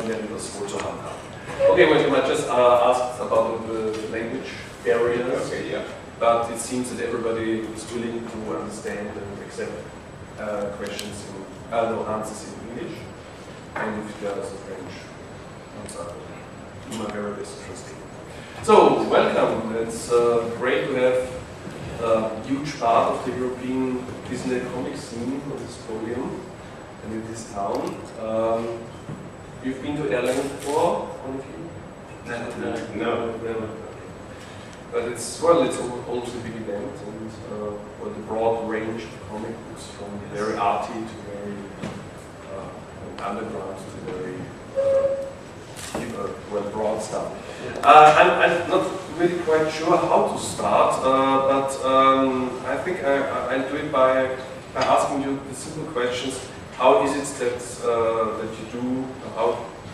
werden das wohl zu handhaben. Okay, well, you might just ask about the language barriers, Okay, yeah. but it seems that everybody is willing to understand and accept questions answers in English, and if there's a French answer, do my very best to translate. So, welcome. It's great to have a huge part of the European Disney comic scene on this podium and in this town. You've been to Erlangen before, one of you? No. Never. But it's also a big event, and well, the broad range of comic books, from very arty to very underground to very broad stuff. I'm not really quite sure how to start, but I think I'll do it by asking you the simple questions. How is it that you do? How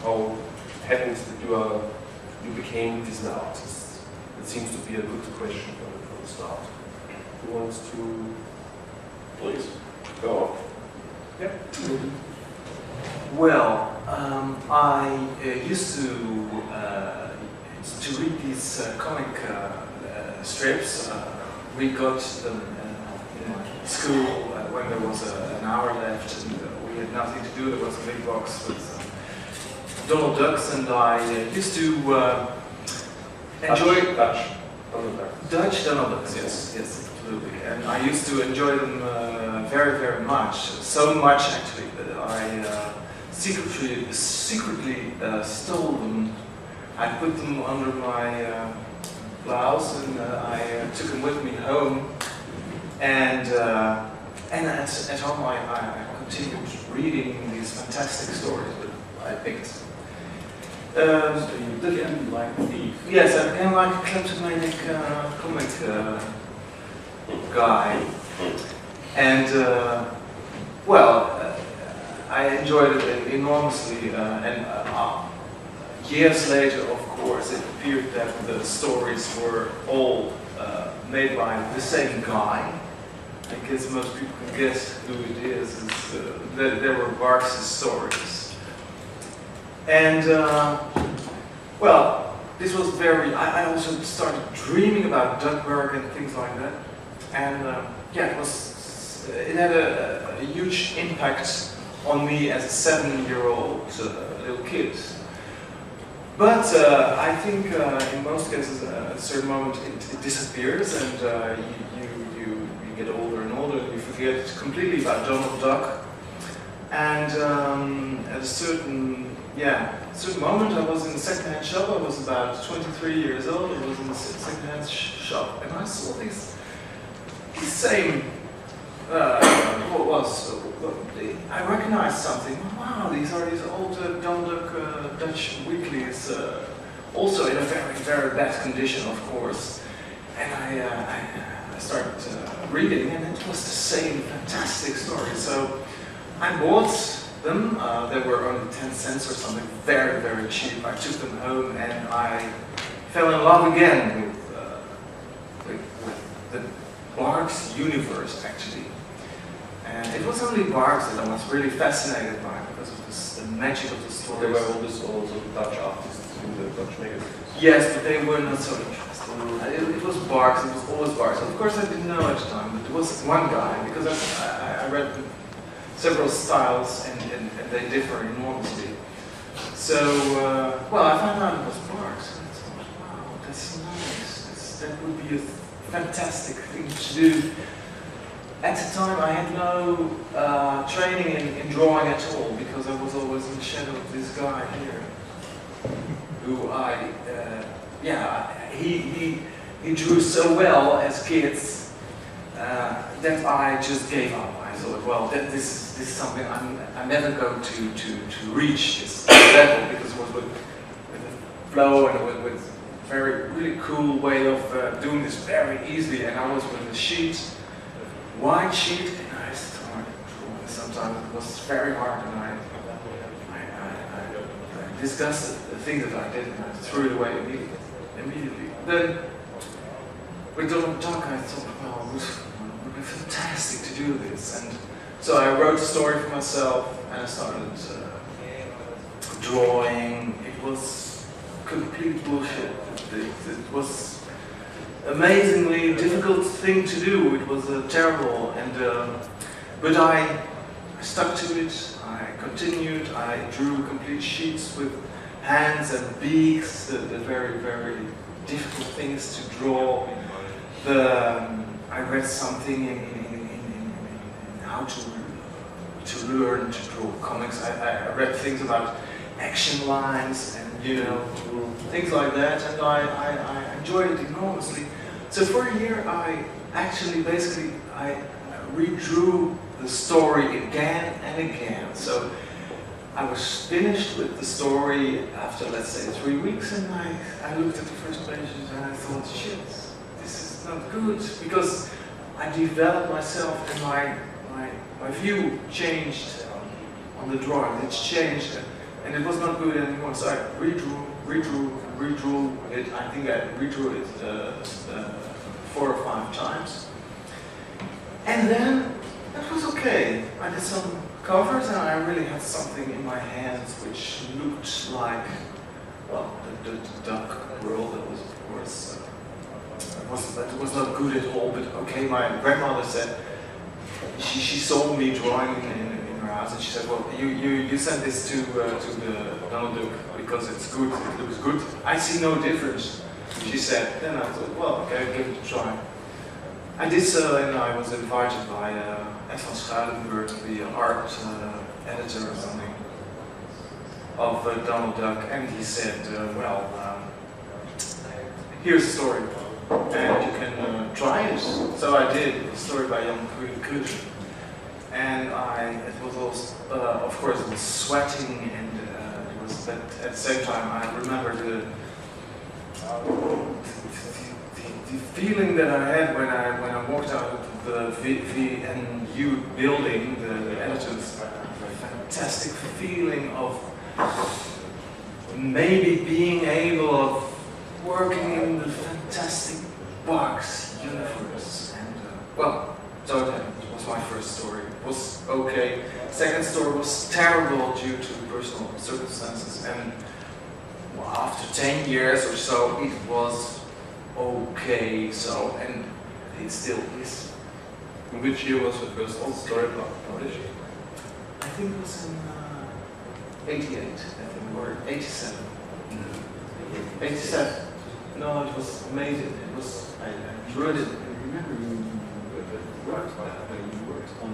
it happens that you became Disney artists? It seems to be a good question from the start. Who wants to? Please go on. Yeah. Well, I used to read these comic strips. We got them in school when there was an hour left, and we had nothing to do. There was a big box with Donald Ducks, and I used to enjoy Dutch Donald Ducks. Yes, absolutely. And I used to enjoy them very, very much. So much actually that I secretly stole them. I put them under my blouse, and I took them with me home. And at home I continued reading these fantastic stories that I picked. So you became like a thief? Yes, I became like a kleptomanic comic guy. And I enjoyed it enormously. And years later, of course, it appeared that the stories were all made by the same guy. I guess most people can guess who it is. There were Barks' stories. And, this was I also started dreaming about Duckburg and things like that. And, it had a huge impact on me as a 7-year-old little kid. But I think in most cases, at a certain moment, it disappears, and you get older and older, and you forget completely about Donald Duck. And at a certain moment, I was in a second-hand shop. I was about 23 years old. I was in a second-hand shop, and I saw these same. I recognized something. Wow, these are these old Donald Duck Dutch weeklies, also in a very, very bad condition, of course. And I started reading, and it was the same fantastic story. So I bought them. They were only 10 cents or something, very, very cheap. I took them home, and I fell in love again with the Barks universe, actually. And it was only Barks that I was really fascinated by because of the magic of the stories. There were also Dutch artists in the Dutch magazines. Yes, but they were not so interesting. It was Barks, it was always Barks. Of course I didn't know at the time, but there was one guy, because I read several styles and they differ enormously. So, I found out it was Barks, and I thought, wow, that's nice. That would be a fantastic thing to do. At the time, I had no training in drawing at all, because I was always in the shadow of this guy here, who he drew so well as kids that I just gave up. I thought, well, this is something I'm never going to reach this level, because it was with a flow and with very really cool way of doing this very easily. And I was with a sheet. White sheet, and I started drawing. Sometimes it was very hard, and I disgusted the thing that I did, and I threw it away immediately. Then, with Donald Duck, I thought, well, it would be fantastic to do this. And so I wrote a story for myself, and I started drawing was complete bullshit. It was amazingly difficult thing to do. It was terrible, but I stuck to it. I continued. I drew complete sheets with hands and beaks, the very, very difficult things to draw. I read something in how to learn to draw comics. I read things about action lines and things like that, and I enjoyed it enormously. So for a year, I redrew the story again and again. So I was finished with the story after, let's say, 3 weeks, and I looked at the first pages and I thought, shit, this is not good, because I developed myself and my view changed on the drawing. It's changed, and it was not good anymore. So I redrew it. I think I redrew it 4 or 5 times, and then it was okay. I did some covers, and I really had something in my hands which looked like, well, the duck world. That was, of course, it was not good at all. But okay, my grandmother said she saw me drawing in her house, and she said, "Well, you sent this to the Donald Duck because it's good. It looks good. I see no difference." She said. Then I thought, well, okay, I'll give it a try. I did so, and I was invited by Ed van Schadenburg, the art editor or something of Donald Duck, and he said, well, here's a story, and you can try it. So I did a story by Jan Künstlergespräch, and it was also, of course, it was sweating, and it was, but at the same time, I remember the feeling that I had when I walked out of the VNU building, the editors, a fantastic feeling of maybe being able of working in the fantastic box universe. And well, so that was my first story. It was okay. Second story was terrible due to personal circumstances, and well, after 10 years or so, it was okay, so, and it still is. In which year was the first story published? I think it was in 88, I think, or 87. 87. No, it was amazing. It was, I enjoyed it. I remember you worked on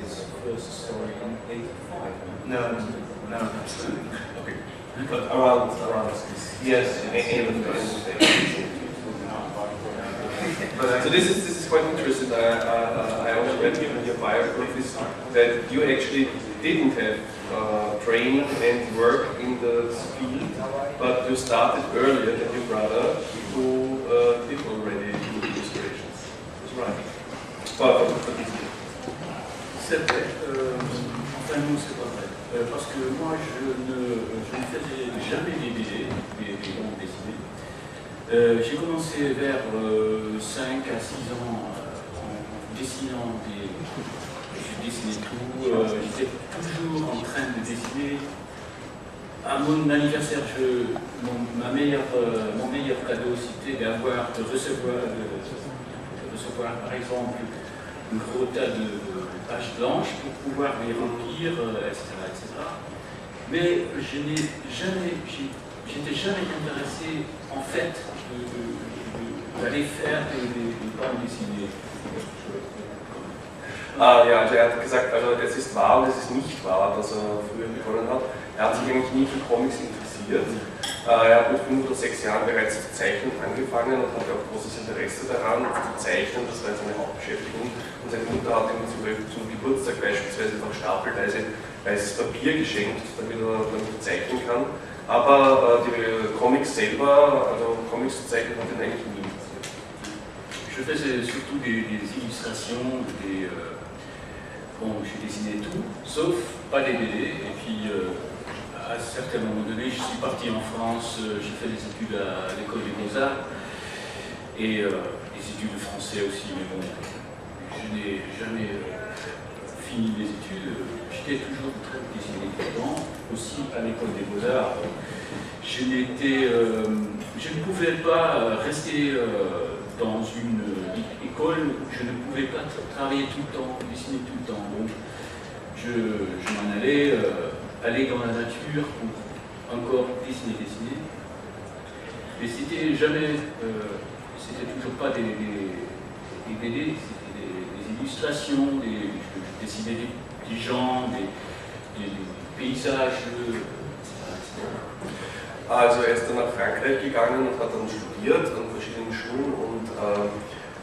his first story in 85. No, absolutely. Okay. But around this. Yes. So this is quite interesting. I also read in your biographies that you actually didn't have training and work in the field, but you started earlier than your brother, who did already do illustrations. That's right. C'est vrai. Enfin non, c'est pas vrai. Parce que moi, je ne faisais jamais des BD, des bandes dessinées. J'ai commencé vers 5 à 6 ans en dessinant je dessinais tout, j'étais toujours en train de dessiner. À mon anniversaire, mon meilleur cadeau, c'était de recevoir par exemple un gros tas de pages blanches pour pouvoir les remplir, etc. Mais je n'étais jamais intéressé en fait d'aller faire des bandes dessinées. Ja, also er hat gesagt, also es ist wahr und es ist nicht wahr, dass er früher begonnen hat. Er hat sich eigentlich nie für Comics interessiert. Er hat mit 5 oder 6 Jahren bereits zu zeichnen angefangen und hatte auch großes Interesse daran, zu zeichnen. Das war seine Hauptbeschäftigung. Und seine Mutter hat ihm zum Geburtstag beispielsweise noch stapelweise weißes Papier geschenkt, damit er zeichnen kann. Aber die Comics selber, also Comics zu zeichnen, hat ihn eigentlich nie interessiert. Je faisais surtout des illustrations, je dessinais tout, sauf pas des BD. Et puis à un certain moment donné, je suis parti en France, j'ai fait des études à l'école des Beaux-Arts et des études de français aussi, mais bon, je n'ai jamais fini les études, j'étais toujours très dessiné dedans, aussi à l'école des Beaux-Arts. Je ne pouvais pas rester dans une école où je ne pouvais pas travailler tout le temps, dessiner tout le temps. Donc je m'en allais aller dans la nature pour encore dessiner. Mais c'était jamais, c'était toujours pas des BD, c'était des illustrations, je dessinais des gens, des paysages, etc. Also er ist dann nach Frankreich gegangen und hat dann studiert an verschiedenen Schulen und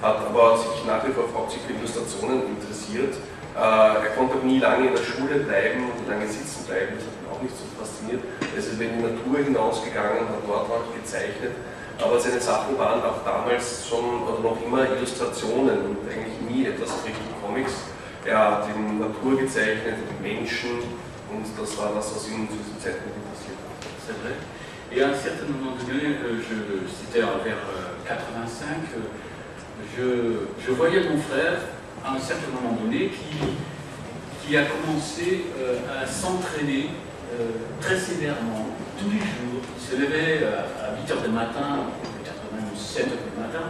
hat aber sich nach wie vor hauptsächlich für Illustrationen interessiert. Er konnte nie lange in der Schule bleiben und lange sitzen bleiben, das hat ihn auch nicht so fasziniert. Er ist in die Natur hinausgegangen, hat dort auch gezeichnet, aber seine Sachen waren auch damals schon oder noch immer Illustrationen und eigentlich nie etwas Richtung Comics. Er hat die Natur gezeichnet, die Menschen und das war das, was ihn zu diesem Zeitpunkt interessiert hat. C'est vrai. Et à un certain moment donné, c'était vers 85, je voyais mon frère, à un certain moment donné, qui a commencé à s'entraîner très sévèrement, tous les jours. Il se levait à 8 h du matin, peut-être même 7 h du matin,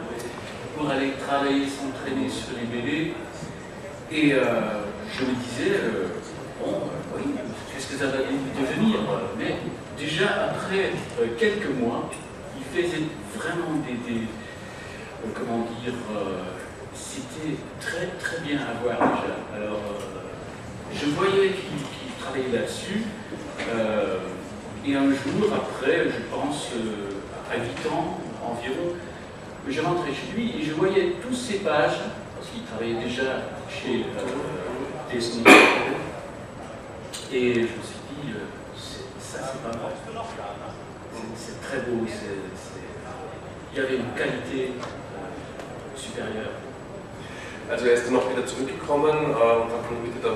pour aller travailler, s'entraîner sur les BD. Et je me disais, oui, qu'est-ce que ça va devenir? Mais déjà, après quelques mois, il faisait vraiment comment dire, c'était très très bien à voir déjà. Alors, je voyais qu'il travaillait là-dessus, et un jour, après, je pense, à 8 ans environ, je rentrais chez lui et je voyais toutes ces pages, parce qu'il travaillait déjà chez Disney, et je me suis dit, ça c'est pas mal, c'est très beau, il y avait une qualité supérieure. Also er ist dann auch wieder zurückgekommen und hat dann Mitte der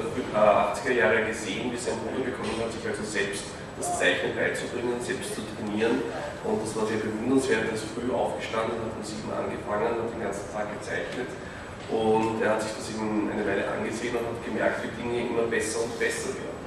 80er Jahre gesehen, wie sein Bruder begonnen hat, sich also selbst das Zeichnen beizubringen, selbst zu trainieren. Und das war sehr bewundernswert. Er ist früh aufgestanden, hat um 7 angefangen, hat den ganzen Tag gezeichnet. Und er hat sich das eben eine Weile angesehen und hat gemerkt, wie Dinge immer besser und besser werden.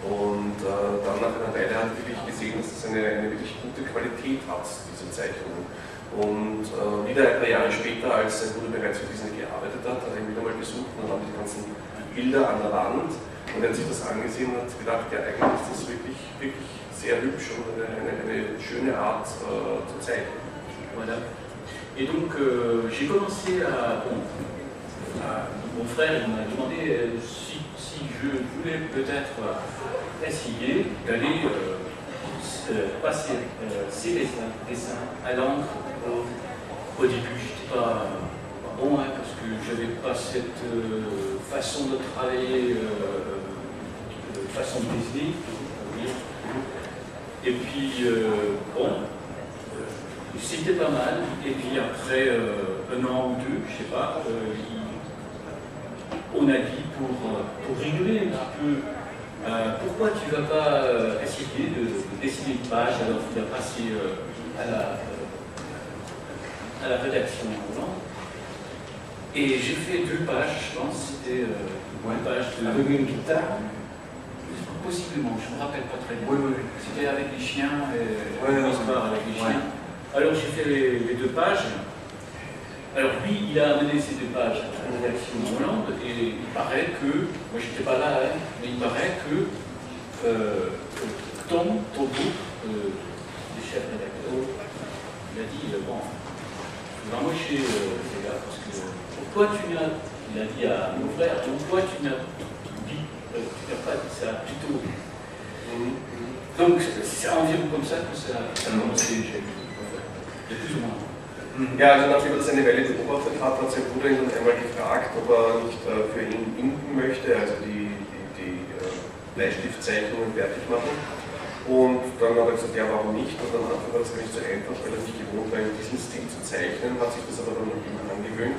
Und dann nach einer Weile hat er wirklich gesehen, dass das eine wirklich gute Qualität hat, diese Zeichnungen. Und wieder ein paar Jahre später, als sein Bruder bereits für Disney gearbeitet hat, hat er ihn wieder mal besucht und dann haben die ganzen Bilder an der Wand und er hat sich das angesehen und hat gedacht, ja eigentlich ist das wirklich, wirklich sehr hübsch und eine schöne Art zu zeichnen. Voilà. Et donc j'ai commencé à... mon frère m'a demandé si je voulais peut-être essayer d'aller passer ces dessins à l'encre. Au début, je n'étais pas bon, parce que je n'avais pas cette façon de travailler, façon de dessiner. Et puis, c'était pas mal. Et puis après un an ou deux, je ne sais pas, on a dit pour rigoler un petit peu, pourquoi tu ne vas pas essayer de dessiner une page alors tu vas passer à la rédaction. Et j'ai fait 2 pages, je pense, c'était une page de... Avec une guitare? Possiblement, je ne me rappelle pas très bien. Oui. C'était avec les chiens, une histoire avec les chiens. Alors j'ai fait les 2 pages. Alors lui, il a amené ces 2 pages à la rédaction en Hollande, et il paraît que, moi j'étais pas là, mais il paraît que ton groupe, le chef rédacteur, il a dit, bon, je vais embaucher ces gars, parce que pourquoi tu n'as, il a dit à mon frère, pourquoi tu n'as pas dit ça plus tôt? Donc c'est environ comme ça que ça a commencé, j'ai plus ou moins. Ja, also nachdem er das eine Weile beobachtet hat, hat sein Bruder ihn dann einmal gefragt, ob er nicht für ihn inken möchte, also die Bleistiftzeichnungen fertig machen. Und dann hat er gesagt, ja, warum nicht? Und dann war das gar nicht so einfach, weil er nicht gewohnt war, in diesem Stil zu zeichnen, hat sich das aber dann noch immer angewöhnt.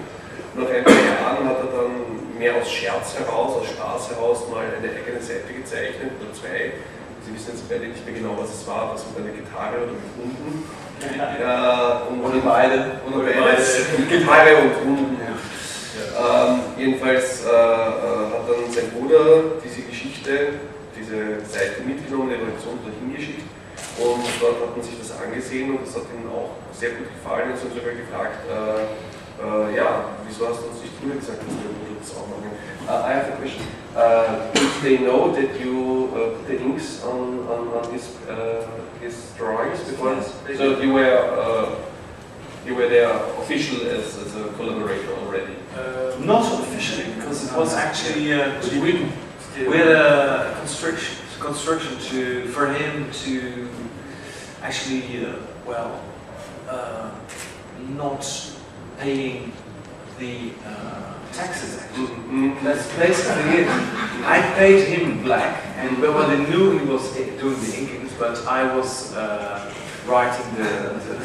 Und nach ein paar Jahren hat er dann mehr aus Scherz heraus, aus Spaß heraus mal eine eigene Seite gezeichnet, oder 2. Sie wissen jetzt beide nicht mehr genau, was es war, das mit einer Gitarre oder mit Hunden. Oder beide. Gitarre und Hunden. Ja. Jedenfalls hat hat dann sein Bruder diese Geschichte, diese Seite mitgenommen, die Redaktion dorthin geschickt und dort hat man sich das angesehen und das hat ihm auch sehr gut gefallen. Jetzt haben sie sogar gefragt, ja, wieso hast du uns nicht früher gesagt, dass der Bruder das auch machen? I have a question. Did they know that you put the inks on his drawings before? Yes, So you were there official as a collaborator already? Not officially, because it was actually we had a construction for him to actually not paying the taxes actually. Mm-hmm. That's basically it. I paid him black, and well, they knew he was doing the inkings, but I was writing the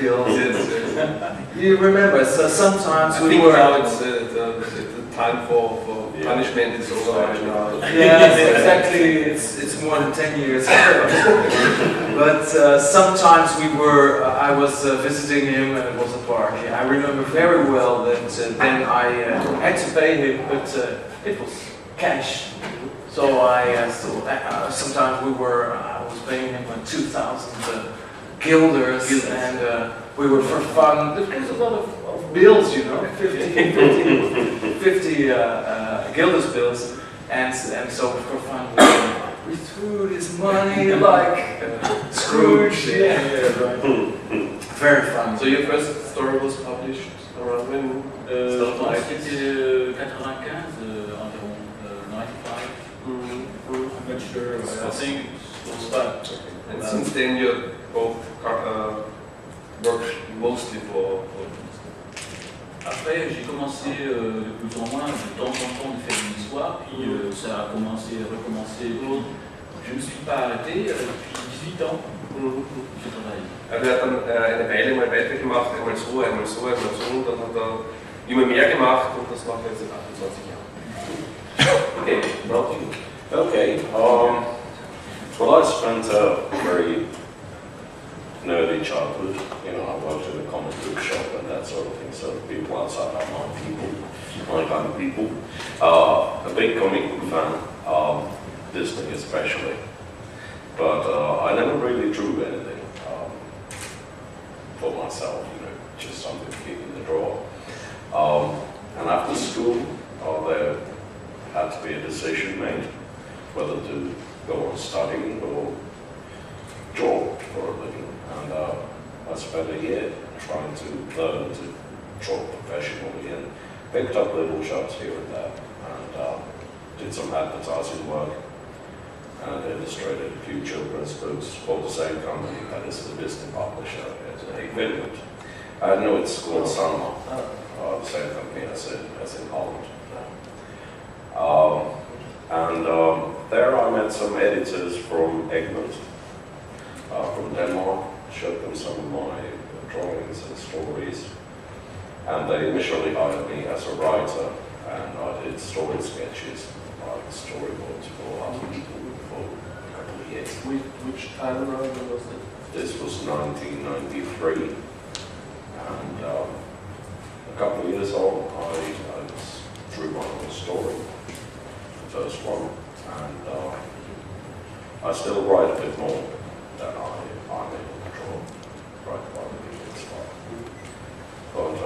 bills. You remember? So sometimes we were. Now it's the time for punishment is over. Yes, exactly. It's more than 10 years ago. But sometimes I was visiting him and it was a party. I remember very well that then I had to pay him, but it was cash. So sometimes I was paying him 2,000 guilders, and we were for fun. There was a lot of bills, you know, 50 guilders bills, and so for fun we threw this money like Scrooge. Yeah, right. Very fun. So your first story was published around when? C'était 95 environ, 95. I'm not sure. I think it was that. And since then you both worked mostly for. Après, j'ai commencé de plus en moins, de temps en temps, de faire une histoire, puis ça a recommencé. Je ne me suis pas arrêté, depuis 18 ans, j'ai travaillé. Er hat dann eine Weile mal weitergemacht, einmal so, einmal so, einmal so, und dann hat er immer mehr gemacht und das macht er jetzt seit 28 Jahren. Okay, now you. Okay, well, I spent a very nerdy childhood. You know, I worked in a comic book shop and that sort of thing, so people outside are my kind of people. A big comic book fan, Disney especially, but I never really drew anything for myself, you know, just something to keep in the drawer. And after school, there had to be a decision made whether to go on studying or draw for a living. And I spent a year trying to learn to draw professionally and picked up little jobs here and there and did some advertising work and illustrated a few children's books for the same company that is the Disney publisher in Finland. No, it's called Sanoma, the same company as in Holland. There I met some editors from Egmont, from Denmark, showed them some of my drawings and stories, and they initially hired me as a writer, and I did story sketches, like storyboards for other people for a couple of years. Which time around was it? This was 1993, and a couple of years on, I drew my own story, the first one, and I still write a bit more than I'm able to draw, write about the people stuff. But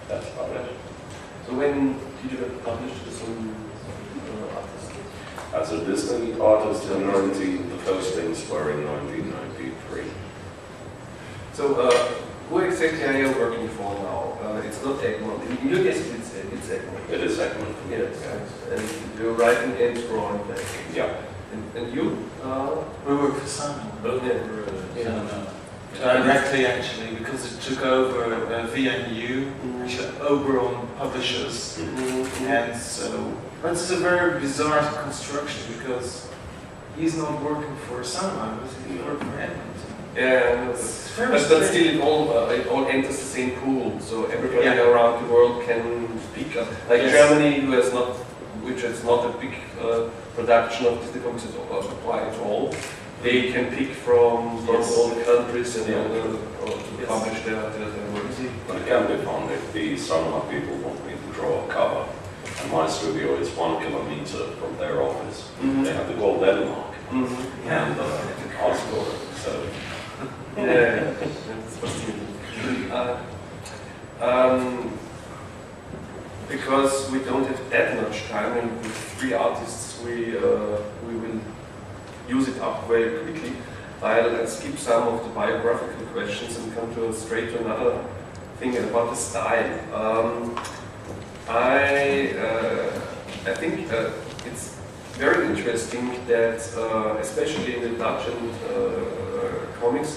that's about it. So when did you get published as an artist? As a Disney artist the first things were in 1993. So who exactly are you working for now? It's not Egmont. In your case, it's Egmont. It is Egmont. Yes. And you're writing and drawing. Yeah. And you? We work for Simon. Directly, actually, because it took over VNU, which are Oberon publishers, and so. But it's a very bizarre construction because he's not working for Simon, he's working for Edmund. Yeah, but still it all enters the same pool, so everybody around the world can speak. Like Germany, which is not a big production of Disney comics at all. They can pick from all the countries and to publish their works. It can be fun if the Sanoma people want me to draw a cover. And my studio is 1 kilometer from their office. Mhm. They have to go Denmark Mhm. and Oslo. So Yeah, that's fascinating. Because we don't have that much time, and with 3 artists, we will use it up very quickly. I'll skip some of the biographical questions and come straight to another thing about the style. I think it's very interesting that, especially in the Dutch and comics,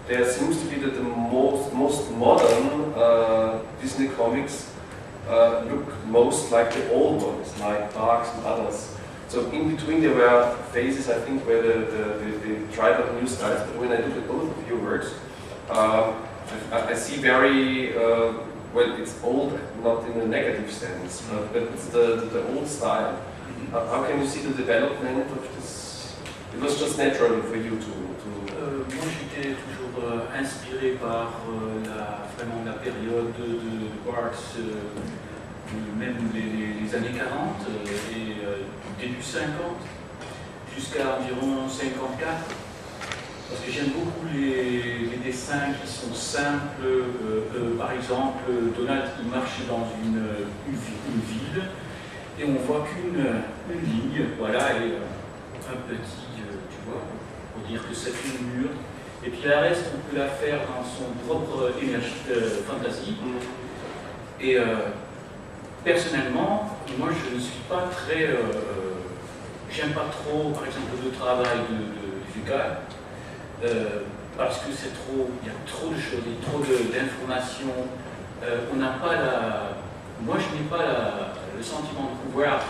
there seems to be that the most modern Disney comics look most like the old ones, like Darks and others. So in between there were phases, I think, where they tried out new styles. But when I look at both of your works, I see very well. It's old, not in a negative sense, but it's the old style. How can you see the development of this? It was just natural for you to. Moi j'étais toujours inspiré par vraiment la période de Barks, même les années 40 et début 50 jusqu'à environ 54. Parce que j'aime beaucoup les dessins qui sont simples. Par exemple, Donald il marche dans une ville et on voit qu'une ligne, voilà, et un petit, tu vois, pour dire que c'est une mur. Et puis la reste, on peut la faire dans son propre énergie, fantaisie. Et personnellement, moi je ne suis pas très. J'aime pas trop, par exemple, le travail de Fuka. Parce que c'est trop, il y a trop de choses, il y a trop d'informations. On n'a pas moi je n'ai pas le sentiment de pouvoir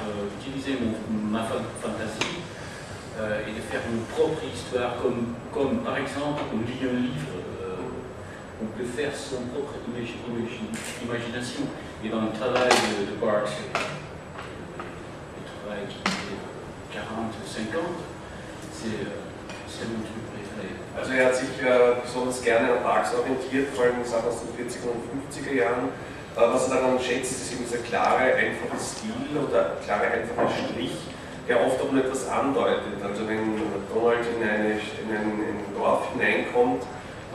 utiliser ma fantaisie et de faire une propre histoire, comme par exemple, on lit un livre, on peut faire son propre imagination. Et dans le travail de Barks, le travail qui est 40-50, c'est mon truc préféré. Also hat sich besonders gerne an Barks orientiert, vor allem Sachen aus den 40er und 50er Jahren. Was er daran schätzt, ist eben dieser klare, einfache Stil oder klare, einfache Strich, der oft auch nur etwas andeutet. Also wenn Donald in ein Dorf hineinkommt,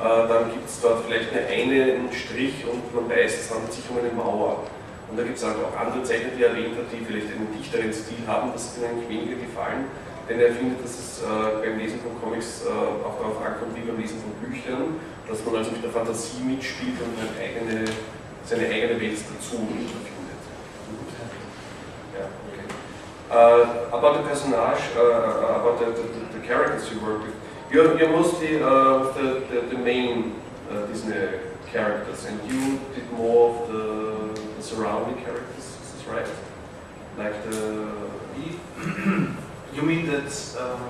dann gibt es dort vielleicht einen Strich und man weiß, es handelt sich um eine Mauer. Und da gibt es halt auch andere Zeichner, die er erwähnt hat, die vielleicht einen dichteren Stil haben, das ist ihnen eigentlich weniger gefallen. Denn er findet, dass es beim Lesen von Comics auch darauf ankommt, wie beim Lesen von Büchern, dass man also mit der Fantasie mitspielt und seine eigene Welt dazu findet. Yeah, okay. About the personage, about the characters you work with, you're mostly with the main Disney characters, and you did more of the surrounding characters, is this right? Like You mean that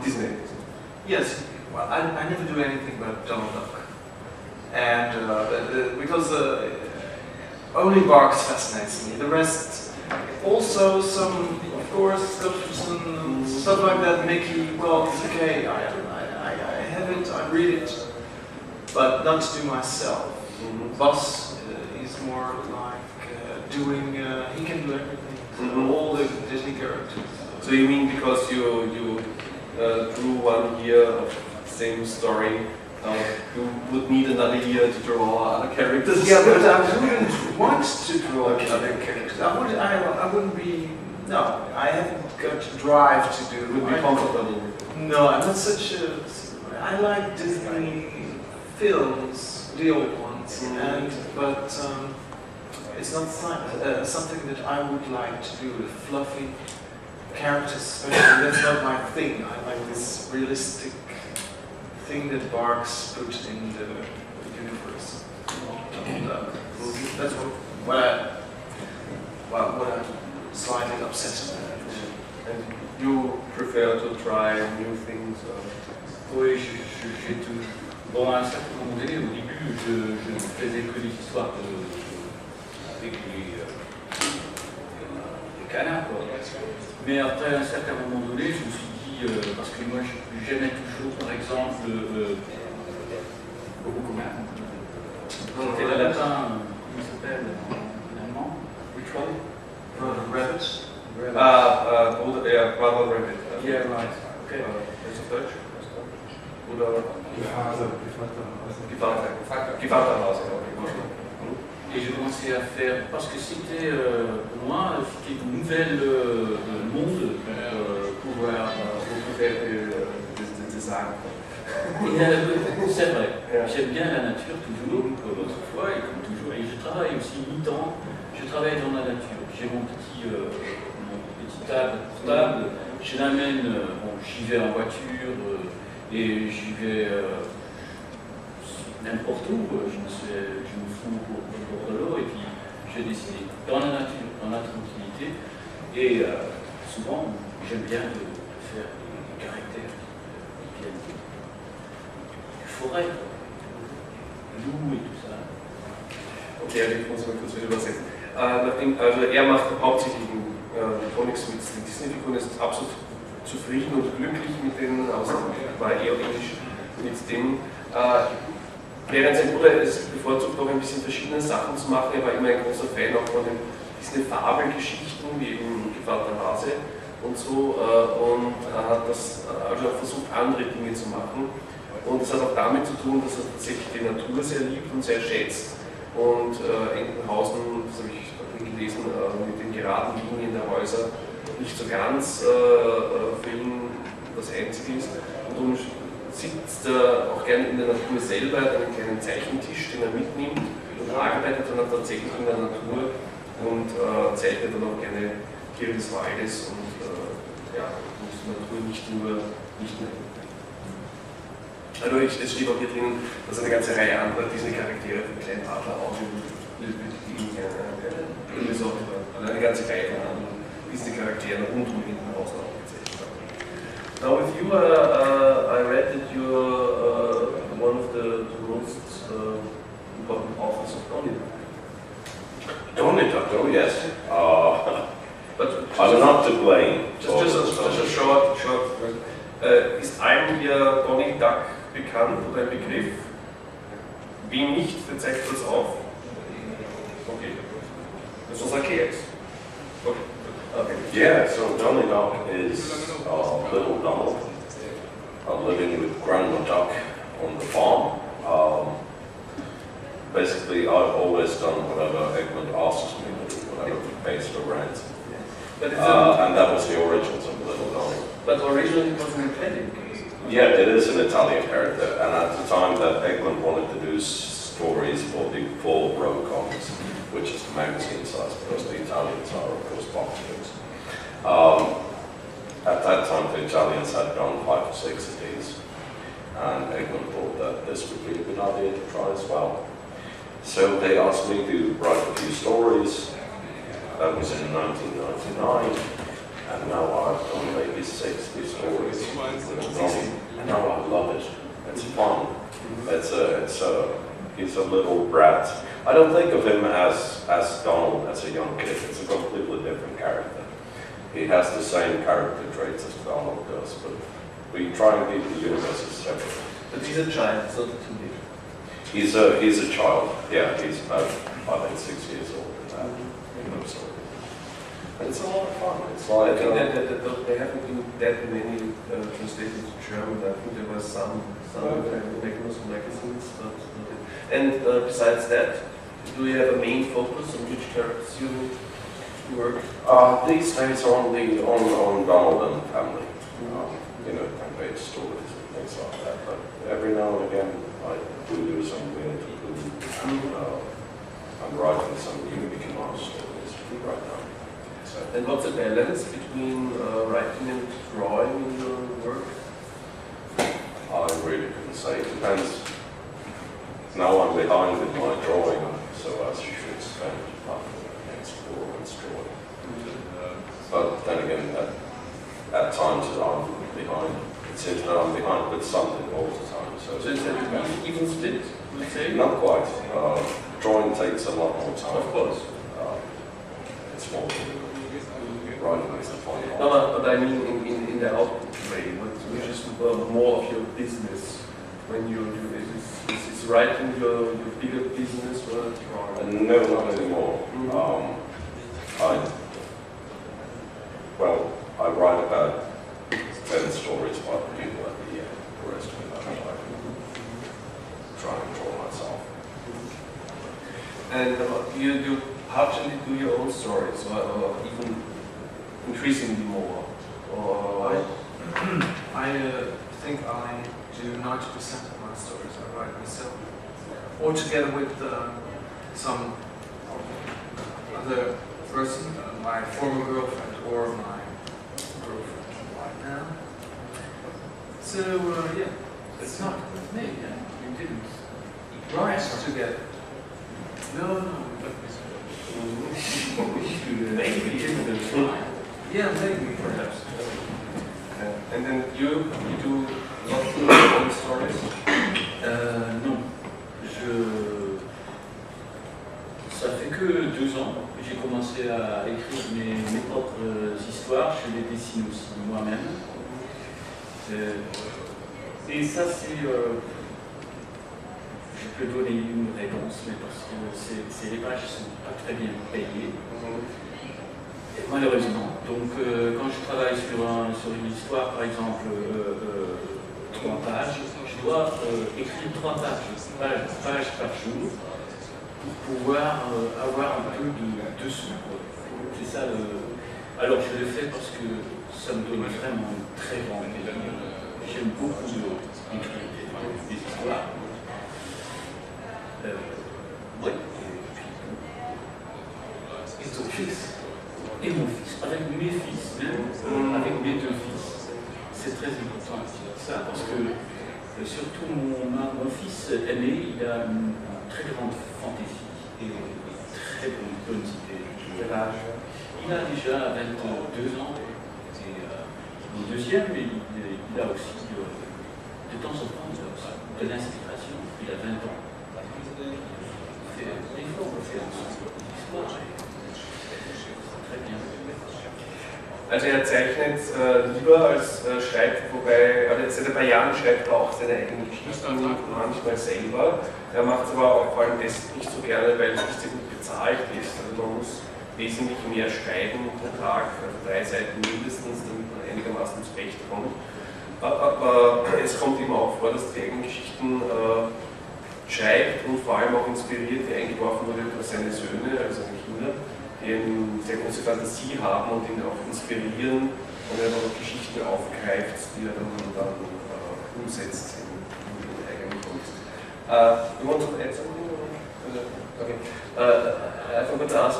Disney? Yes. Well, I never do anything but Donald Duck, and because only Barks fascinates me. The rest, also some, of course, stuff like that. Mickey, well, it's okay. I have it. I read it, but not to do myself. Buzz is more like doing. He can do everything. All the Disney characters. So you mean because you drew 1 year of the same story, you would need another year to draw other characters? Yeah, but I wouldn't want to draw other characters. I wouldn't be. No, I haven't got the drive to do. You would be comfortable. No, I'm not such a. I like Disney films, the old ones, but it's not something that I would like to do. The fluffy characters, especially, that's not my thing. I like this realistic thing that Barks put in the universe. That's what I'm slightly upset about. And you prefer to try new things? Oui, j'ai tout. Bon, à un certain moment donné, au début, je ne faisais que des histoires avec les canards, quoi. Mais après, à un certain moment donné, je me suis dit, parce que moi, j'aimais toujours, par exemple, c'était le lapin, comment il s'appelle en allemand? Which one? Rabbit. Ja, war mal Rabbit. Yeah, right. Okay. Ist auf Deutsch? Oder Gevaterhase, Et j'ai commencé à faire, parce que c'était, pour moi, c'était une nouvelle monde pouvoir Ungefähr die sagen. C'est vrai, j'aime bien la nature toujours, comme autrefois et comme toujours. Et je travaille aussi mi-temps, je travaille dans la nature. J'ai mon petit table portable, je l'amène, j'y vais en voiture et j'y vais n'importe où. Je me fous pour l'eau et puis je décide dans la nature, dans la tranquillité. Et souvent, j'aime bien faire des caractères qui viennent du forêt, loup et tout ça. Okay, ich muss mal kurz wieder übersetzen. Also er macht hauptsächlich Comics mit Disney-Figuren, ist absolut zufrieden und glücklich mit denen, außer war eher englisch mit denen. Während sein Bruder es bevorzugt, auch ein bisschen verschiedene Sachen zu machen. Er war immer ein großer Fan auch von den Disney-Fabelgeschichten, wie eben Gevatter Hase und so, und hat das also auch versucht, andere Dinge zu machen. Und das hat auch damit zu tun, dass er tatsächlich die Natur sehr liebt und sehr schätzt. Und Entenhausen, das habe ich gelesen, mit den geraden Linien der Häuser nicht so ganz für ihn das Einzige ist. Und darum sitzt er auch gerne in der Natur selber, hat einen kleinen Zeichentisch, den er mitnimmt und arbeitet dann auch tatsächlich in der Natur und zeichnet dann auch gerne Tiere des Waldes und die Natur nicht nur. Also es steht auch hier drin, dass eine ganze Reihe anderer Disney-Charaktere von kleinen Adler auch die ihn gerne eine ganze Reihe von anderen Disney-Charakteren rund um Entenhausen auch gezeichnet hat. Now with you, I read that you're one of the most important authors of Donnie. Donnie Duck, oh yes. I'm not to blame. Just a short. Ist allen hier Donnie Duck bekannt oder ein Begriff? Wem nicht, der zeigt das auf. Okay. Das ist okay jetzt. Okay. Yeah, so Donnie Duck is little Donald living with Grandma Duck on the farm. Basically, I've always done whatever Egmont asks me to do, whatever he pays for rent. And that was the origins of Little Donald. But originally it was an Italian. Yeah, it is an Italian character, and at the time that Egmont wanted to do stories for the full row comics, which is the magazine size, because the Italians are, of course, box books. At that time, the Italians had done 5 or 6 of these, and Egmont thought that this would be a good idea to try as well. So they asked me to write a few stories. That was in 1999, and now I've done maybe 60 stories. And now I love it. It's fun. He's a little brat. I don't think of him as Donald as a young kid. It's a completely different character. He has the same character traits as Donald does, but we try and keep the universes separate. But he's a child, it's not a teenager. He's a child. Yeah, he's about 5 and 6 years old. And it's a lot of fun. It's like I think that there haven't been that many translated to German. I think there were some magazines, but and besides that, do you have a main focus on which characters you work? These days on Donald and family, campaign stories and things like that. But every now and again, I do some weird and I'm writing some new Mickey Mouse stories right now. So. And what's the balance between writing and drawing in your work? I really couldn't say. It depends. Now I'm behind with my drawing, so I should spend half the next 4 months drawing. But then again, at times I'm behind. It seems that I'm behind with something all the time. So is that even split, would you say? Not quite. Drawing takes a lot more time. Of course. It's more writing is the fun part. No, but I mean in the output way, which is more of your business when you do this. Is writing your bigger business or drawing? No, not anymore. I write about 10 stories about the people at the end. The rest of it I try and draw myself. And you partially do your own stories, or even increasingly more? Or I think I do 90% of my stories I write myself, or together with some other person, my former girlfriend or my girlfriend right now. So yeah, it's not with me. Yeah, we didn't write together. No. maybe even Yeah, maybe perhaps. And then you do lots of your own stories? Non. Ça fait que 2 ans que j'ai commencé à écrire mes propres histoires. Je les dessine aussi moi-même. Et ça, c'est... je peux donner une réponse, mais parce que les pages ne sont pas très bien payées. Malheureusement. Donc, quand je travaille sur une histoire, par exemple, 3 pages, je dois écrire 3 pages par jour pour pouvoir avoir un peu de dessous. C'est ça Alors, je le fais parce que ça me donne vraiment un très grand plaisir. J'aime beaucoup d'écrire des histoires. Oui. Et ton fils? Et mon fils, avec mes fils, même, avec mes 2 fils. C'est très important ça, parce que surtout mon fils aîné, il a une très grande fantaisie et très bonnes idées. Quel âge? Il a déjà 22 ans, et mon deuxième, il a aussi, de temps en temps, de l'inspiration. Il a 20 ans. Il faut refaire ensemble l'histoire. Also er zeichnet lieber als schreibt, wobei, also seit ein paar Jahren schreibt er auch seine eigenen Geschichten manchmal selber. Er macht es aber auch vor allem deshalb nicht so gerne, weil es nicht so gut bezahlt ist. Also man muss wesentlich mehr schreiben pro Tag, also 3 Seiten mindestens, damit man einigermaßen zurechtkommt. Aber es kommt immer auch vor, dass er eigene Geschichten schreibt und vor allem auch inspiriert, die eingeworfen wurde durch seine Söhne, also seine Kinder, die eine sehr große Fantasie haben und ihn auch inspirieren und er dann auch Geschichten aufgreift, die er dann umsetzt in eigenen Kunst. You want to add something? Okay. I forgot to ask,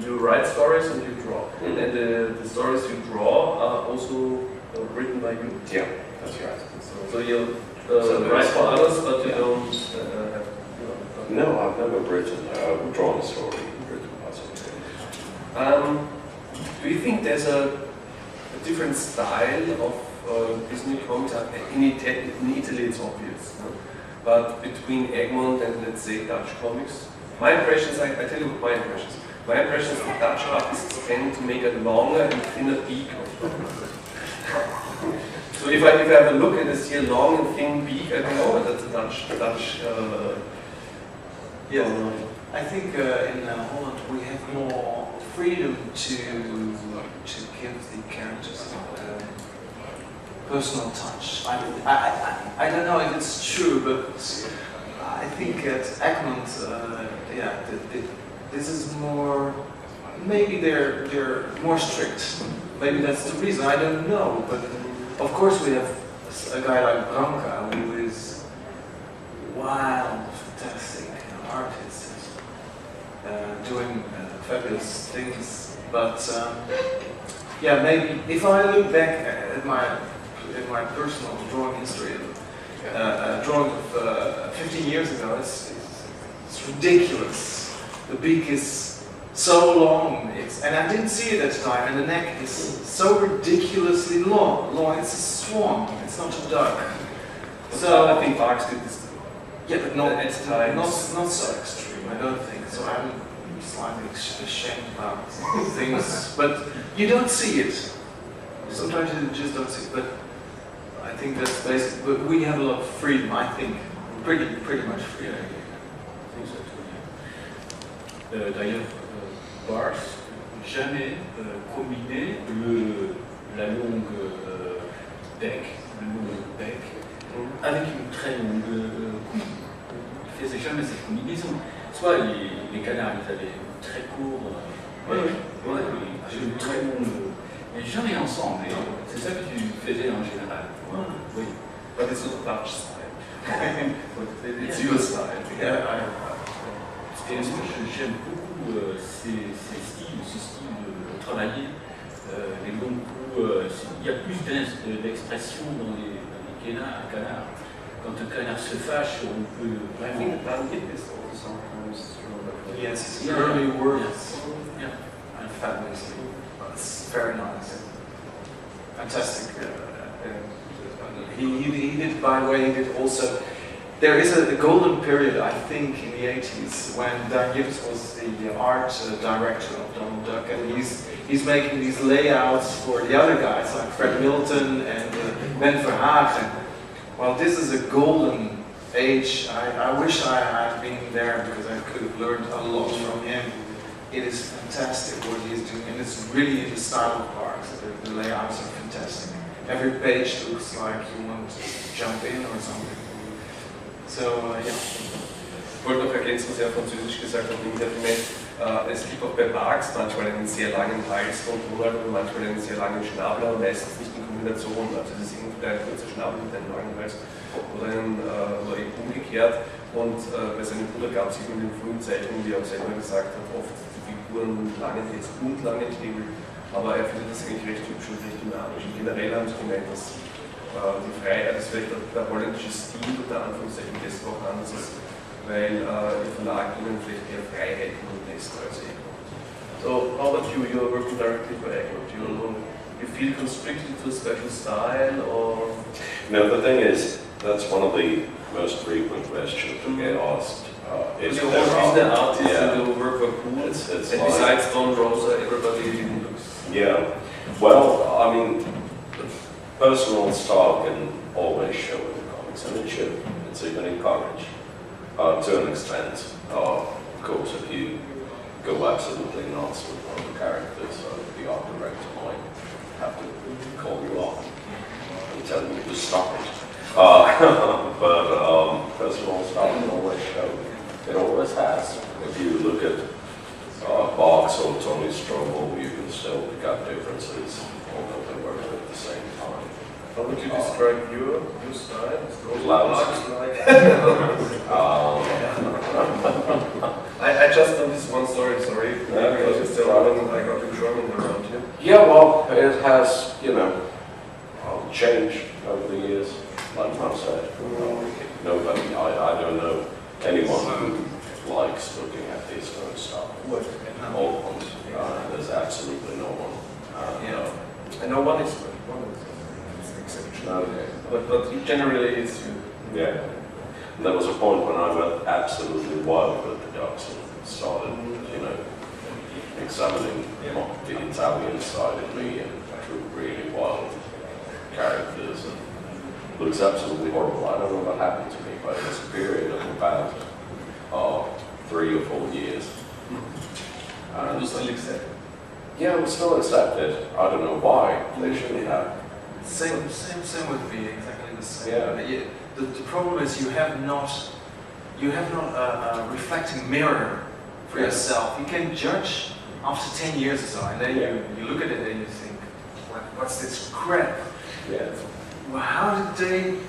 you write stories and you draw, and the stories you draw are also written by you? Yeah, that's right. So you write for others, but you don't have... No, I've never drawn a story written by somebody. Do you think there's a different style of Disney comics? In Italy it's obvious, no? But between Egmont and, let's say, Dutch comics? My impressions, I tell you my impressions. My impressions that Dutch artists tend to make a longer and thinner beak of comics. So if I have a look and I see a long and thin beak, I think, oh, that's a Dutch Yes, I think in Holland we have more freedom to give the characters personal touch. I don't know if it's true, but I think at Egmont, this is more. Maybe they're more strict. Maybe that's the reason. I don't know, but of course we have a guy like Branca who is wild, fantastic artist, doing fabulous things. But yeah, maybe if I look back at my personal drawing history, drawing of 15 years ago, it's ridiculous. The beak is so long, and I didn't see it at the time, and the neck is so ridiculously long. It's a swan, it's not a duck. So I think Barks did this. Yeah, but not at times. Not so extreme. I don't think so. I'm slightly ashamed about things, but you don't see it. Sometimes you just don't see it. But I think that's basic. But we have a lot of freedom. I think pretty much freedom. D'ailleurs, Bars, jamais combiné la longue bec, le long bec, avec une très longue couille. Il ne faisait jamais cette combinaison. Soit les canards, ils avaient très court, une très longue, mais jamais ensemble. C'est ça que tu faisais en général. Oui. But it's not Dutch style. It's your style. Et j'aime beaucoup ce style de travailler, les longs coups. Il y a plus d'expression dans les canards. Quand un canard se fâche, on peut I vraiment. think that is also sometimes true. Yes, his Yeah. early work Yeah. and fabulously. It's very nice. Fantastic. He did, by the way, he did also. There is a golden period, I think, in the 80s when Dan Gibbs was the art director of Donald Duck, and he's making these layouts for the other guys like Fred Milton and Ben Verhagen. Well, this is a golden age. I wish I had been there because I could have learned a lot from him. It is fantastic what he is doing, and it's really in the style of Parks. The layouts are fantastic. Every page looks like you want to jump in or something. So, yeah. Ich wollte noch ergänzen, was er auf Französisch gesagt hat, es gibt auch bei Parks manchmal einen sehr langen Hals von Donald und manchmal einen sehr langen Schnabel, aber meistens nicht in Kombination. Also es ist entweder ein kurzer Schnabel mit einem langen Hals oder eben umgekehrt. Und bei seinem Bruder gab es in den frühen Zeichnungen, wie er auch selber gesagt hat, oft die Figuren mit langen Hals und langen Knebel. Aber er findet das eigentlich recht hübsch und recht dynamisch. Und generell haben sie gemeint, dass die Freiheit, das vielleicht der holländische Stil unter Anführungszeichen deshalb auch anders ist, weil der Verlag ihnen vielleicht eher Freiheiten lässt als Egmont. So, how about you? You're working directly for Egmont. You feel constricted to a special style, or? No, the thing is, that's one of the most frequent questions to get asked. Is there artists who work for cool? It's and like, besides Don Rosa, everybody looks. Yeah. Well, I mean, personal style can always show in the comics, and it should. It's even encouraged to an extent. Of course, if you go absolutely nuts with one of the characters, the art director might have to call you up and tell you to stop it. But personal style can always show. It always has. If you look at Box or Tony Strobel, you can still pick up differences, although they work at the same time. How would you describe your style? Loud. I just know this one story, sorry, because it's still on, I got the German around here. Yeah, well, it has, changed over the years, like Mum said. Nobody, I don't know anyone who likes looking at his own stuff. Old ones. There's absolutely no one. I know one is exception. Okay. But generally it's you. Yeah. And there was a point when I went absolutely wild with the Ducks and started, examining the Italian side of me and drew really wild characters. And it looks absolutely horrible. I don't know what happened to me, but it was a period of about 3 or 4 years. And you still accept it? Yeah, we still accept it. I don't know why. They shouldn't have. Same with me, exactly the same. Yeah. The problem is you have not a reflecting mirror for yourself. You can judge after 10 years or so, and then you look at it and you think, what's this crap? Yeah. Well, how did they?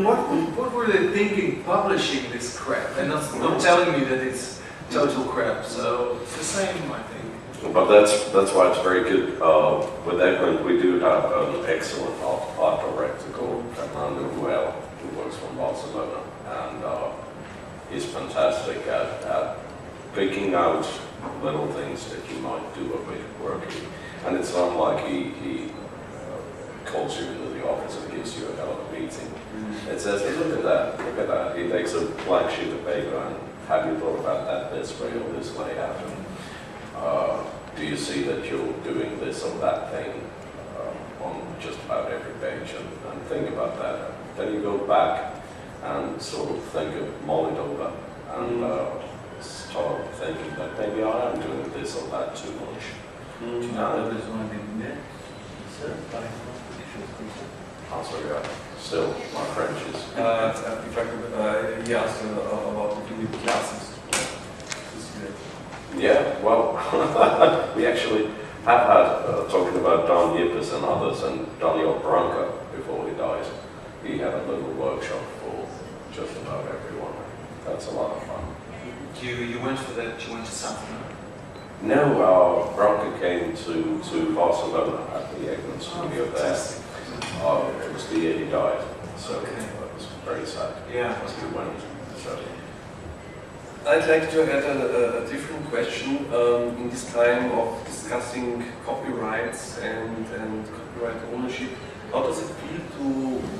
What were they thinking publishing this crap and not telling me that it's total crap? So it's the same, I think. But that's why it's very good. With Egmont, we do have an excellent art director called Fernando Ruel, who works from Barcelona, and he's fantastic at picking out little things that you might do a bit of work in. And it's not like he calls you into the office and gives you a hell of a meeting. It says, hey, look at that. He takes a blank sheet of paper and have you thought about that this way or this layout? And, do you see that you're doing this or that thing on just about every page and think about that. Then you go back and sort of mull it over and start thinking that maybe I am doing this or that too much. Tu n'as pas besoin des lunettes, ça, par exemple, des choses comme ça. Oh, sorry, still, my French is... If I could, he asked about if you need glasses. Yeah, well, we actually have had, talking about Don Yippers and others, and Daniel Branca, before he died, he had a little workshop for just about everyone. That's a lot of fun. You went for that, you went to South America? No, Branca came to Barcelona at the Eggman studio there. It was the year he died, so Okay. it was very sad. Yeah. As we went, so. I'd like to add a different question in this time of discussing copyrights and copyright ownership. How does it feel to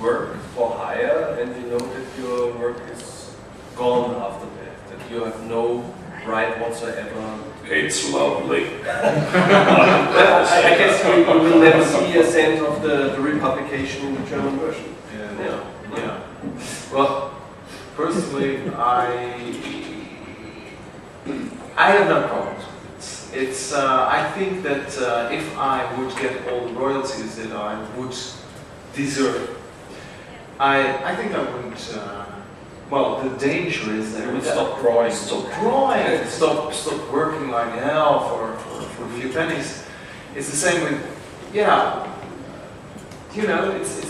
work for hire and you know that your work is gone after that, that you have no right whatsoever? It's lovely. I guess you will never see a cent of the republication in the German version. Yeah. Well, personally, I have no problems with it. It's I think that if I would get all the royalties that I would deserve, I think I wouldn't. Well, the danger is that You would stop drawing. Stop working like hell for a few pennies. It's the same with, you know, it's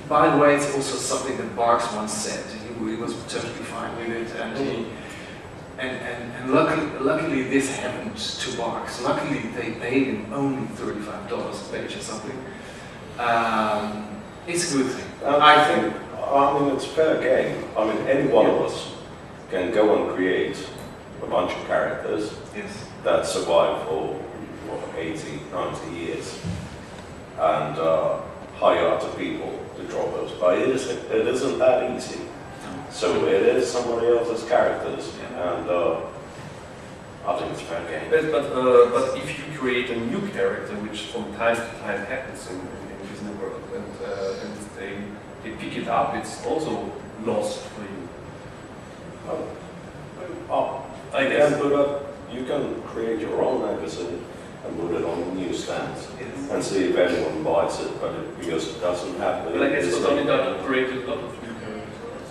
by the way, it's also something that Barks once said. He was totally fine with it, and he. And luckily this happened to Barks. Luckily they paid him only $35 a page or something. It's a good thing. I think. I mean, it's fair game. I mean, any one of us can go and create a bunch of characters Yes. that survive for 80, 90 years and hire other people to draw those. But it isn't that easy. So it is somebody else's characters, and I think it's fair game. But if you create a new character, which from time to time happens in Disney World, and they pick it up, it's also lost for you. I guess. You can create your own magazine and put it on the newsstands Yes. and see if anyone buys it, but because it doesn't have the... But I guess not only that, you created a lot of new characters.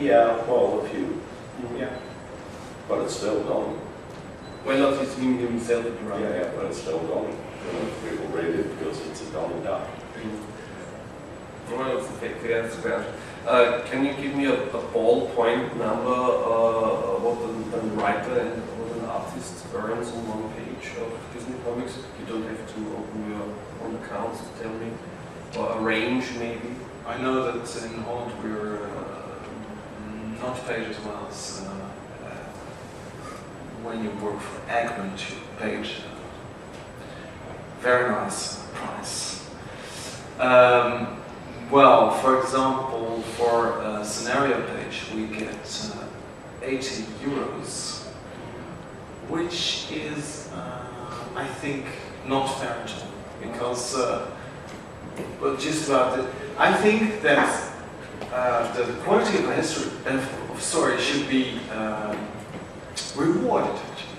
Yeah, well, a few. Yeah. But it's still done. Well, not his him himself, right? Yeah, but it's still done. People read it because it's a done and done. Well, that's fair. Can you give me a ballpoint number what a writer and what an artist earns on one page of Disney Comics? You don't have to open your own accounts to tell me. Or a range, maybe? I know that in Holland we're not paid as well as when you work for Eggman, you paid very nice price. Well, for example, for a scenario page, we get 80 euros, which is, I think, not fair at all, because, well, just about it. I think that the quality of a history of story should be rewarded, actually.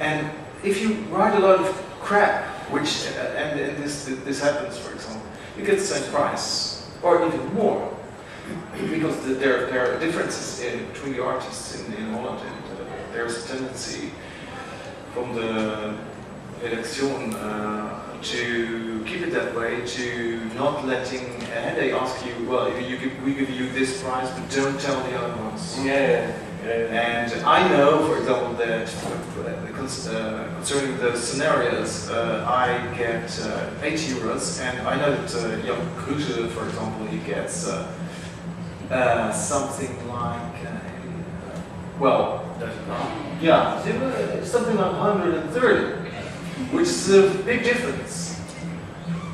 And if you write a lot of crap, which and this happens, for example, you get the same price, or even more, because there are differences between the artists in Holland, and there's a tendency from the election to keep it that way, to not letting, and they ask you, well, we give you this price, but don't tell the other ones. Yeah. And I know, for example, that concerning the scenarios, I get 80 euros, and I know that Jan Kruse, for example, he gets something like, something like 130, which is a big difference.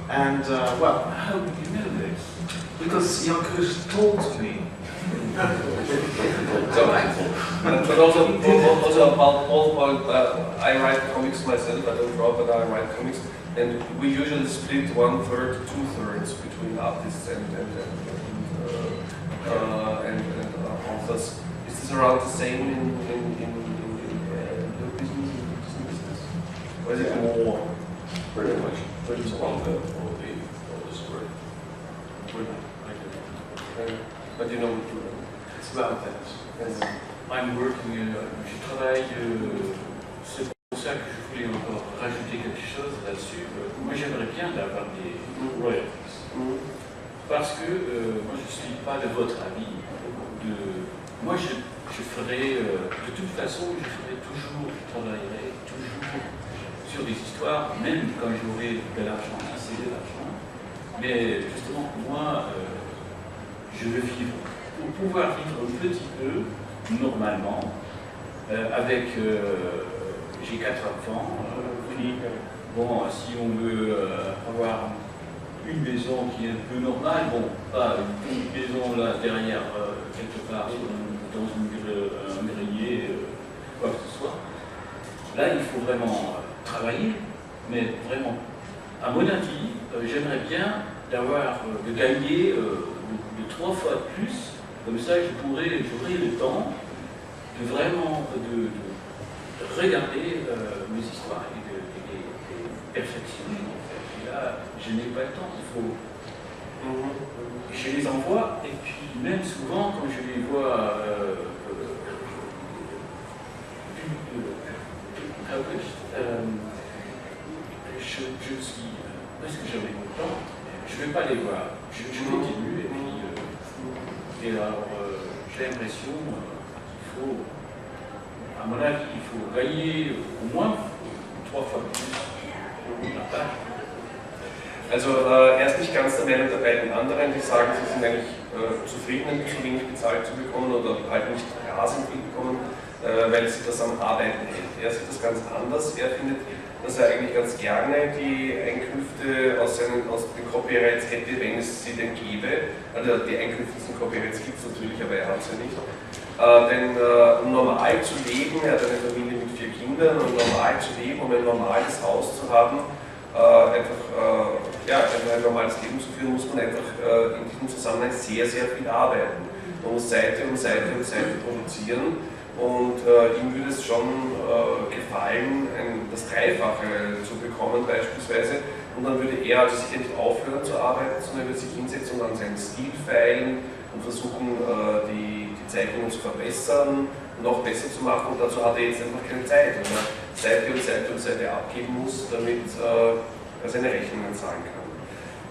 And, well, how do you know this? Because Jan Kruse told me. But also about I write comics myself. I don't draw, but I write comics, and we usually split 1/3, 2/3 between artists and authors. Is this around the same in your business? is it more? Pretty much. It's along the story. But you know, It's about that. yes. I'm working, je travaille, c'est pour ça que je voulais encore rajouter quelque chose là-dessus. Moi j'aimerais bien d'avoir des royalties. Parce que moi je ne suis pas de votre avis. Moi je ferai, de toute façon, je travaillerai toujours sur des histoires, même quand j'aurai de l'argent, assez de l'argent. Mais justement, moi, je veux vivre, pour pouvoir vivre un petit peu, normalement, avec, j'ai 4 enfants, puis, bon, si on veut avoir une maison qui est un peu normale, bon, pas une maison là derrière, quelque part, dans un grenier, quoi que ce soit. Là, il faut vraiment travailler, mais vraiment, à mon avis, j'aimerais bien de gagner de 3 fois plus, comme ça j'aurai le temps de vraiment de regarder mes histoires et de les perfectionner en fait. Et là, je n'ai pas le temps, il faut. Je les envoie et puis même souvent quand je les vois je suis parce que j'avais mon temps, je ne vais pas les voir, je continue et puis et alors j'ai l'impression qu'il faut, à mon avis, il faut gagner au moins 3 fois plus la page. Also er ist nicht ganz der Meinung der beiden anderen, die sagen, sie sind eigentlich zufrieden, zu wenig bezahlt zu bekommen oder halt nicht rasend viel bekommen, weil sie das am Arbeiten hält. Er sieht das ganz anders. Er findet, dass er eigentlich ganz gerne die Einkünfte aus den Copyrights hätte, wenn es sie denn gäbe. Also die Einkünfte aus den Copyrights gibt es natürlich, aber er hat sie nicht. Denn um normal zu leben, er hat eine Familie mit 4 Kindern, um normal zu leben, um ein normales Haus zu haben, einfach ein normales Leben zu führen, muss man einfach in diesem Zusammenhang sehr, sehr viel arbeiten. Man muss Seite um Seite um Seite produzieren und ihm würde es schon gefallen, das Dreifache zu bekommen beispielsweise, und dann würde er also sicher nicht aufhören zu arbeiten, sondern er würde sich hinsetzen und an seinen Stil feilen und versuchen, die Zeichnungen zu verbessern, noch besser zu machen, und dazu hat er jetzt einfach keine Zeit, weil er Seite um Seite um Seite abgeben muss, damit er seine Rechnungen zahlen kann.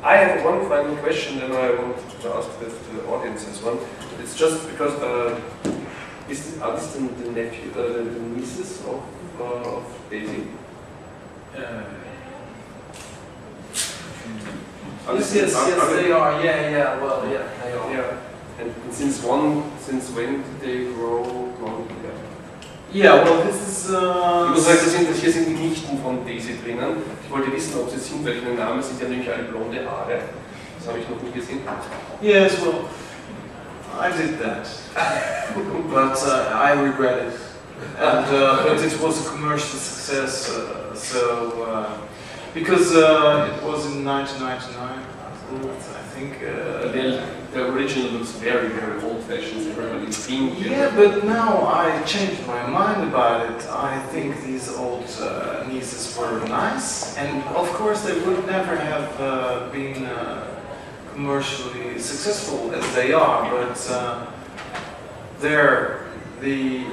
I have one final question that I want to ask the audience as well. It's just because are these the nephew, the nieces of Daisy? Yes, they are. Yeah. Well, yeah, they are. Yeah. And since when did they grow together? Yeah, well, this is. Du sagst, hier sind die Nichten von Daisy drinnen. Ich wollte wissen, ob sie sind, weil ihre Namen sind ja nämlich alle blonde Haare. Das habe ich noch nie gesehen. Yes, well, I did that, but I regret it. And but it was a commercial success, because it was in 1999, I think. The original looks very, very old-fashioned. Everybody's pink. Yeah, but now I changed my mind about it. I think these old nieces were nice, and of course they would never have been commercially successful as they are, but they're the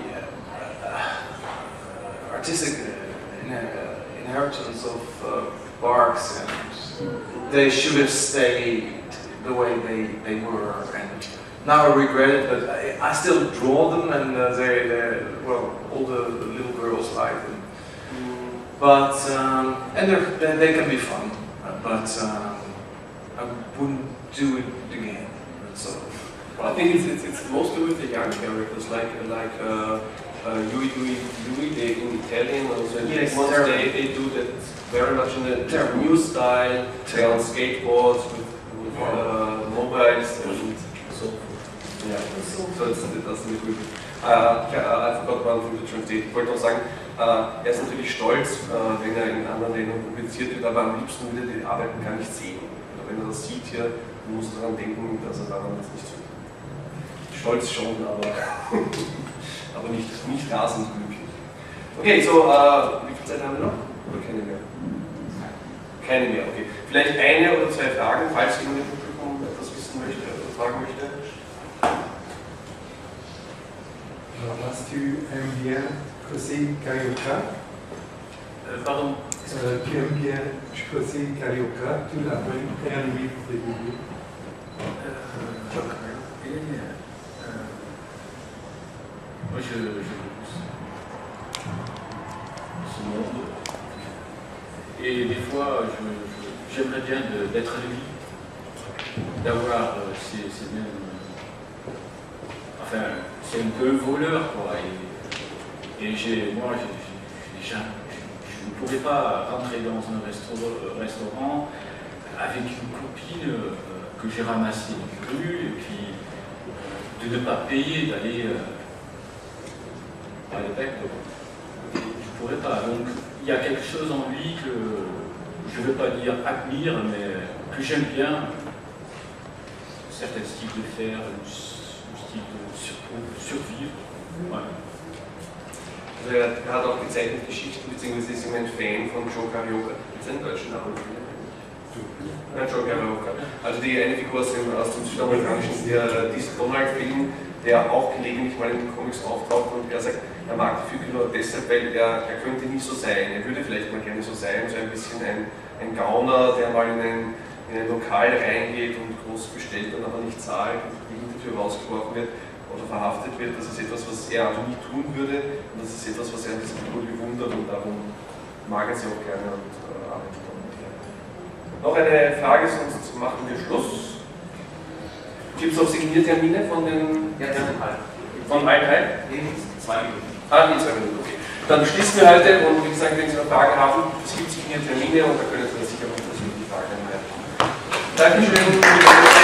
artistic inheritance of Barks, and they should have stayed the way they were, and now I regret it, but I still draw them, and well, all the little girls like them. But and they can be fun, but I wouldn't do it again. So I think it's mostly with the young characters, like Louis in Italian also. Yes, they do that very much in the new style. They're on skateboards with mobiles and so forth. Yeah, so it doesn't look good. I forgot one thing to translate. Ich wollte noch sagen, er ist natürlich stolz, wenn er in anderen Ländern publiziert wird, aber am liebsten würde er die Arbeiten gar nicht sehen. Oder wenn er das sieht hier, muss er daran denken, dass er daran jetzt nicht so stolz schon, aber nicht rasend glücklich. Okay, so wie viel Zeit haben wir noch? Oder keine mehr? Keine mehr, okay. Vielleicht eine oder zwei Fragen, falls jemand im Publikum etwas wissen möchte oder fragen möchte. Alors, tu aimes bien José Carioca? Pardon. Tu aimes bien José Carioca? Tu l'as fait un livre de Bible. Moi, je ce monde. Et des fois, j'aimerais bien d'être lui, d'avoir ces mêmes. Enfin, c'est un peu voleur, quoi. Et moi, je ne pourrais pas rentrer dans un restaurant avec une copine que j'ai ramassée du rue et puis de ne pas payer, d'aller à l'époque. Je ne pourrais pas. Donc, il y a quelque chose en lui que je ne veux pas dire admire, mais que j'aime bien. Certains styles de faire, un style de survivre. Ouais. Also er hat auch gezeichnet Geschichten, beziehungsweise ist immer ein Fan von Joe Carioca. Gibt es einen deutschen Namen? Nein, Joe Carioca. Also die eine Figur aus dem südamerikanischen Donald-Film, der auch gelegentlich mal in den Comics auftaucht und er sagt, er mag die Figur nur deshalb, weil er könnte nie so sein. Er würde vielleicht mal gerne so sein, so ein bisschen ein Gauner, der mal in ein Lokal reingeht und groß bestellt und aber nicht zahlt und die Hintertür rausgeworfen wird oder verhaftet wird. Das ist etwas, was er also nie tun würde und das ist etwas, was er an dieser Figur bewundert und darum mag er sie auch gerne und arbeitet damit gerne. Noch eine Frage, sonst machen wir Schluss. Gibt es auch Signiertermine von den... Ja, von allen drei? in 2 Minuten. In 2 Minuten, okay. Dann schließen wir heute und wie gesagt, wenn Sie noch Fragen haben, es gibt Signiertermine und da können Sie das sicher noch persönlich fragen. Dankeschön.